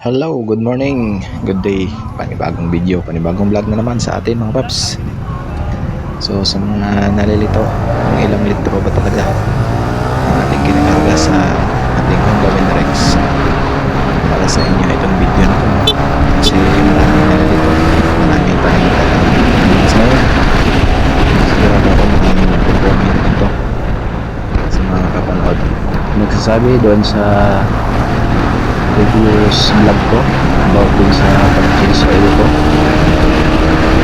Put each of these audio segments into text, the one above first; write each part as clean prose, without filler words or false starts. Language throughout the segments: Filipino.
Hello, good morning, good day. Panibagong video, panibagong vlog na naman sa atin mga paps. So sa mga nalilito, kung ilang litro ba talaga ang ating kinakarga sa ating Honda Winrex, para sa inyo itong video na to. Kasi maraming nalilito, maraming paningkala. So ngayon, sigurado ako maraming nagpo-comment dito sa mga kapanood. Nagsasabi doon sa previous vlog ko about dun sa pag-change oil ko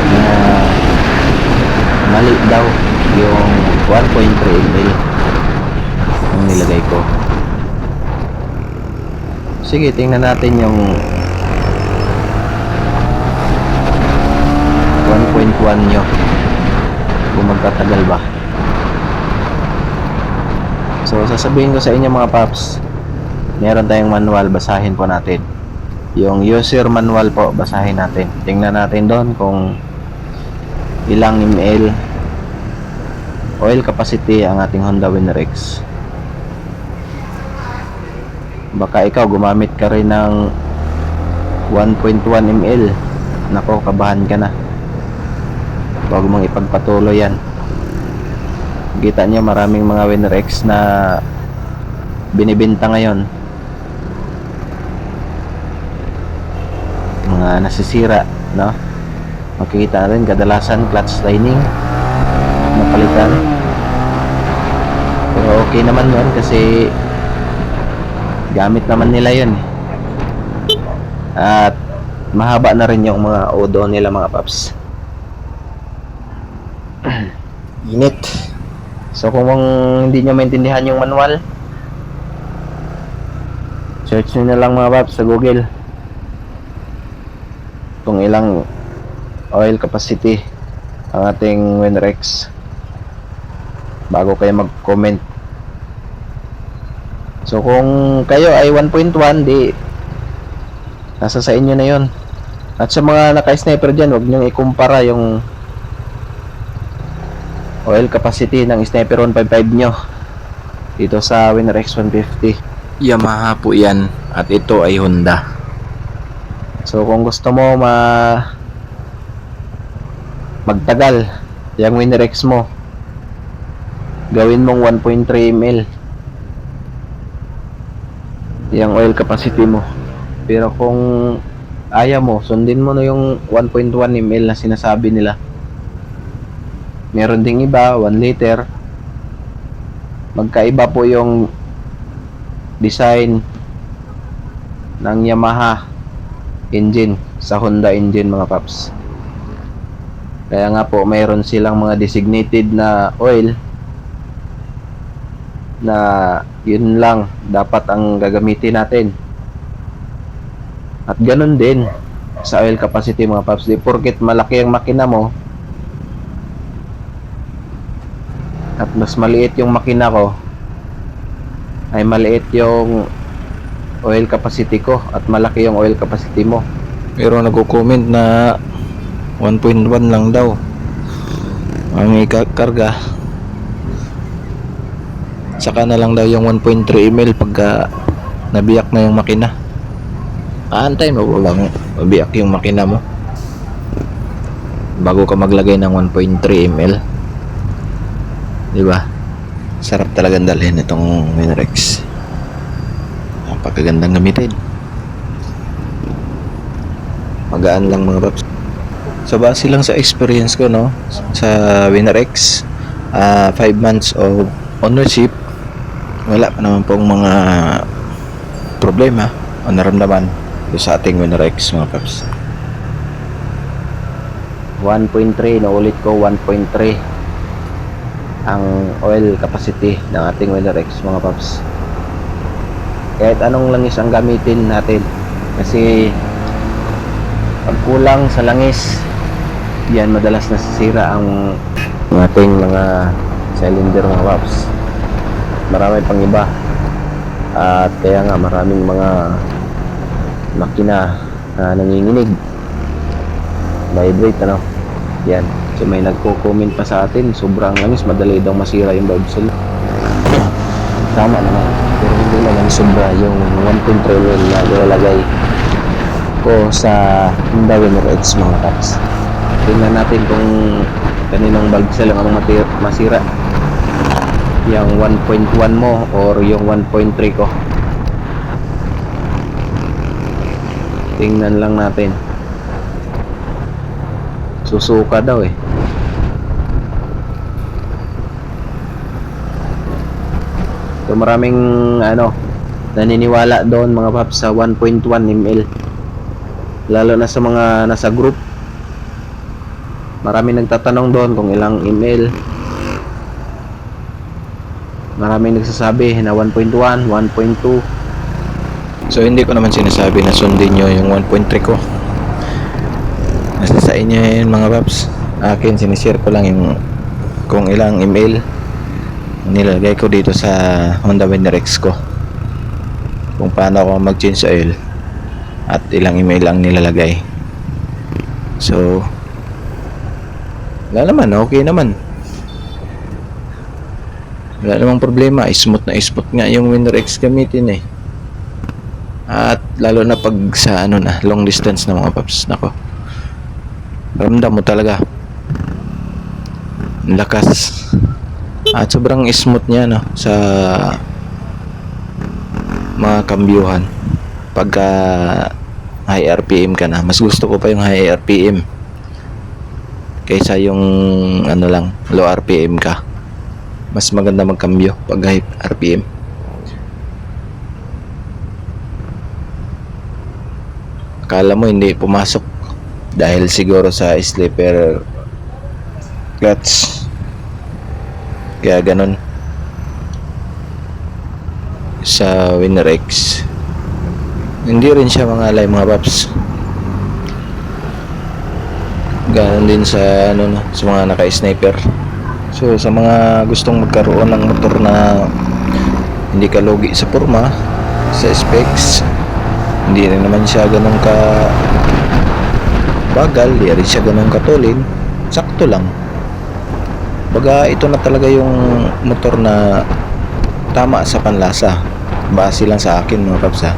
na mali daw yung 1.3 ml ang nilagay ko. Sige, tingnan natin yung 1.1 nyo kung magtatagal ba. So sasabihin ko sa inyo mga paps, meron tayong manual, basahin po natin yung user manual po, basahin natin, tingnan natin doon kung ilang ml oil capacity ang ating Honda Winrex. Baka ikaw gumamit ka rin ng 1.1 ml, nako, kabahan ka na, bago mong ipagpatuloy yan. Kita nyo maraming mga Winrex na binibenta ngayon, mga nasisira, no? Makikita rin kadalasan clutch lining napalitan, pero okay naman yun kasi gamit naman nila yun, at mahaba na rin yung mga odo nila mga paps. Init. So kung hindi nyo maintindihan yung manual, search nyo na lang mga paps sa Google kung ilang oil capacity ang ating Winrex bago kayo mag-comment. So kung kayo ay 1.1, di nasa sa inyo na yon. At sa mga naka-sniper dyan, huwag nyo ikumpara yung oil capacity ng Sniper 155 nyo dito sa Winrex 150. Yamaha po yan, at ito ay Honda. So kung gusto mo magtagal yung Winrex mo, gawin mong 1.3 ml yung oil capacity mo. Pero kung ayaw mo, sundin mo na yung 1.1 ml na sinasabi nila. Meron ding iba 1 liter. Magkaiba po yung design ng Yamaha engine sa Honda engine mga paps. Kaya nga po mayroon silang mga designated na oil na yun lang dapat ang gagamitin natin. At ganun din sa oil capacity mga paps. Di porket malaki ang makina mo at mas maliit yung makina ko, ay maliit yung oil capacity ko at malaki yung oil capacity mo. Pero nagko-comment na 1.1 lang daw ang ikakarga, saka na lang daw yung 1.3 ml pagka nabiyak na yung makina. Aantayin mo lang mabiyak yung makina mo bago ka maglagay ng 1.3 ml, diba? Sarap talagang dalhin itong Winrex, napakagandang gamitin, magaan lang mga paps. So base lang sa experience ko, no, sa Winrex, 5 months of ownership, wala pa naman pong mga problema o naramdaman sa ating Winrex mga paps. 1.3, naulit ko, 1.3 ang oil capacity ng ating Winrex mga paps. Kahit anong langis ang gamitin natin, kasi pag kulang sa langis, yan madalas nasisira ang ating mga cylinder mga paps. Marami pang iba, at kaya nga maraming mga makina na nanginginig, vibrate, ano, yan. So may nagko-comment pa sa atin, sobrang langis, madali daw masira yung valve seal. Tama naman, pero hindi naman sobra yung 1.3 ml na nilalagay ko sa Honda Winner X mga paps. Tingnan natin kung kaninong valve seal ang masira, yung 1.1 mo or yung 1.3 ko. Tingnan lang natin. Susuka daw eh. So maraming naniniwala doon mga paps sa 1.1 ml, lalo na sa mga nasa group. Maraming nagtatanong doon kung ilang ml. Maraming nagsasabi na 1.1, 1.2. So hindi ko naman sinasabi na sundin nyo yung 1.3 ko. Nasa sa inyo yun mga paps. Akin sinishare ko lang yung kung ilang ml nilagay ko dito sa Honda Winner X ko, kung paano ako mag change oil at ilang ml lang nilalagay. So wala naman, okay naman, wala namang problema. Smooth nga yung Winner X gamitin eh. At lalo na pag sa long distance na mga paps, nako, ramdam mo talaga lakas at sobrang smooth niya sa mga kambyuhan. Pagka high RPM ka na, mas gusto ko pa yung high RPM kaysa yung low RPM ka. Mas maganda magkambyo pag high RPM. Akala mo hindi pumasok dahil siguro sa slipper clutch, kaya ganun sa Winner X. Hindi rin siya mangalay mga paps. Ganun din sa sa mga naka-sniper. So sa mga gustong magkaroon ng motor na hindi kalugi sa porma, sa specs, hindi rin naman siya ganun ka bagal, hindi rin siya ganun katulin, sakto lang. Baga ito na talaga yung motor na tama sa panlasa, base lang sa akin mga paps ha.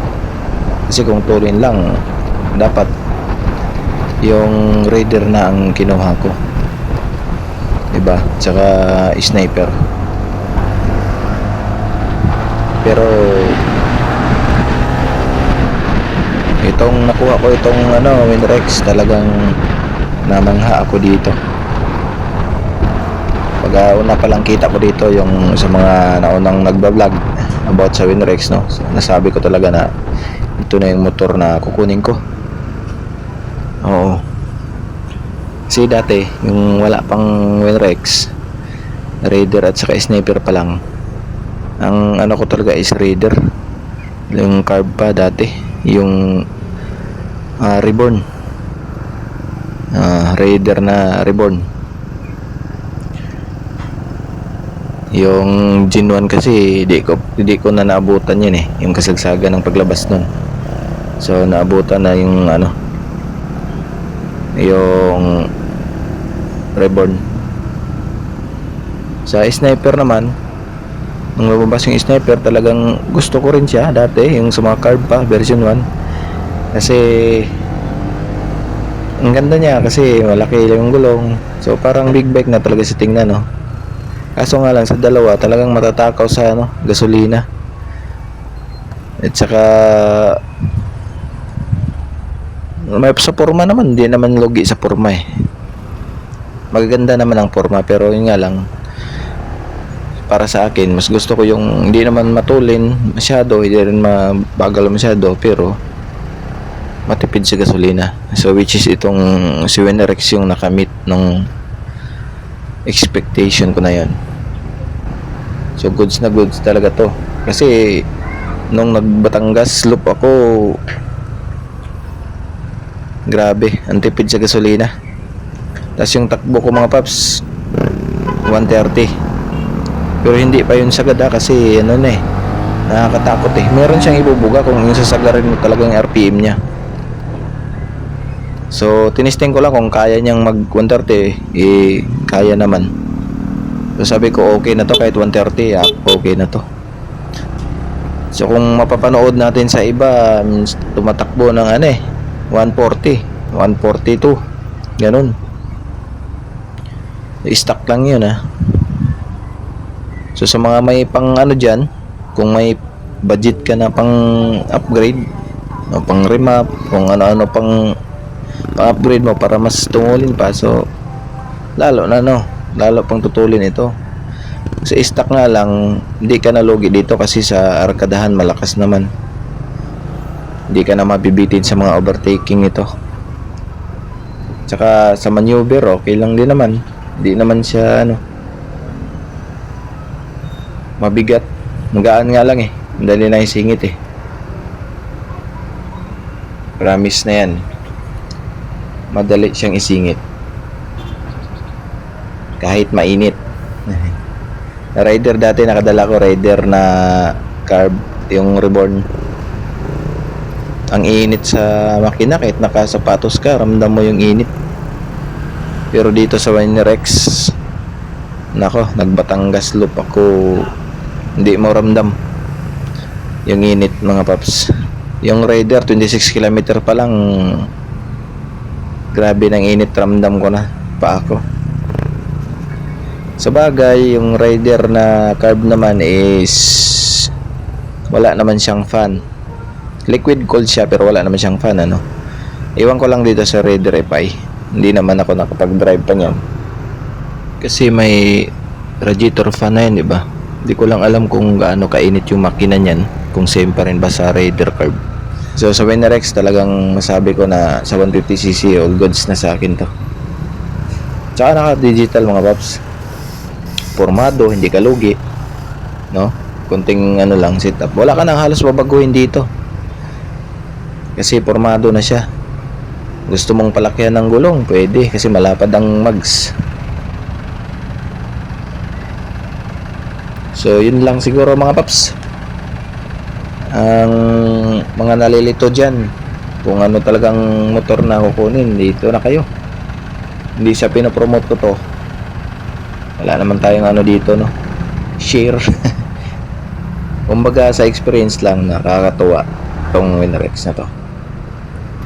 Kasi kung tulin lang, dapat yung Raider na ang kinuha ko, diba? Tsaka sniper. Pero itong nakuha ko, itong Winner X, talagang namangha ako dito. Pag una pa lang kita ko dito yung sa mga naunang nagbablog about sa Winner X, so, nasabi ko talaga na ito na yung motor na kukunin ko. Oo. Kasi dati yung wala pang Winner X, Raider at saka sniper pa lang, ang ko talaga is Raider. Yung carb pa dati, yung Reborn, Raider na Reborn. Yung Gen 1 kasi hindi ko na naabutan yun eh, yung kasagsagan ng paglabas nun. So naabutan na yung yung Reborn. Sa sniper naman, nung lumabas yung sniper, talagang gusto ko rin siya dati, yung sa mga carb pa version 1. Kasi ang ganda niya, kasi malaki yung gulong. So parang big bike na talaga sa tingnan, no? Kaso nga lang sa dalawa, talagang matatakaw sa gasolina. At saka may sa forma naman, hindi naman lugi sa forma eh. Magaganda naman ang forma, pero yun nga lang, para sa akin, mas gusto ko yung hindi naman matulin masyado, hindi rin mabagal masyado, pero matipid sa gasolina. So which is itong si Winner X yung nakamit ng expectation ko na yan. So goods na goods talaga to. Kasi nung nagbatangas loop ako, grabe, ang tipid sa gasolina. Tapos yung takbo ko mga paps, 130. Pero hindi pa yun sagad kasi nakakatakot eh. Meron siyang ibubuga kung yung sasagarin mo talagang RPM niya. So tinisting ko lang kung kaya niyang mag 130, kaya naman. So sabi ko okay na to, kahit 130 okay na to. So kung mapapanood natin sa iba, tumatakbo ng 140, 142, ganun. I-stock lang yun So sa mga may pang ano dyan, kung may budget ka na pang upgrade o pang remap, kung ano-ano pang upgrade mo para mas tungulin pa, so lalo pang tutulin ito. Sa stock nga lang, hindi ka nalugi dito kasi sa arkadahan malakas naman. Hindi ka na mabibitin sa mga overtaking nito. Tsaka sa maneuver, okay lang din naman. Hindi naman siya mabigat. Magaan nga lang Madali na isingit Promise na yan. Madali siyang isingit. Kahit mainit. Rider dati nakadala ko rider na carb, yung reborn. Ang init sa makina kahit nakasapatos ka, ramdam mo yung init. Pero dito sa Winerex, nako, nagbatangas loop ako, hindi mo ramdam yung init mga paps. Yung rider 26 km pa lang, grabe ng init ramdam ko na pa ako. Sa bagay, yung rider na carb naman is wala naman siyang fan. Liquid cold siya pero wala naman siyang fan Iwan ko lang dito sa Raider FI. Hindi naman ako nakapag-drive pa niyan. Kasi may radiator fan na yan, di ba? Hindi ko lang alam kung gaano kainit yung makina niyan, kung same pa rin ba sa Raider carb. So sa Winerex talagang masabi ko na sa 150cc all goods na sa akin to. Tsaka naka-digital mga paps. Formado, hindi ka lugi, konting lang setup, wala ka nang halos babaguhin dito kasi formado na siya. Gusto mong palakyan ng gulong, pwede kasi malapad ang mags. So yun lang siguro mga paps. Ang mga nalilito dyan, kung ano talagang motor na kukunin, dito na kayo. Hindi siya pinopromote ko to, wala naman tayong dito share. Kumbaga sa experience lang, nakakatuwa tong Winerex na to.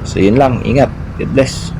So yun lang, ingat, God bless.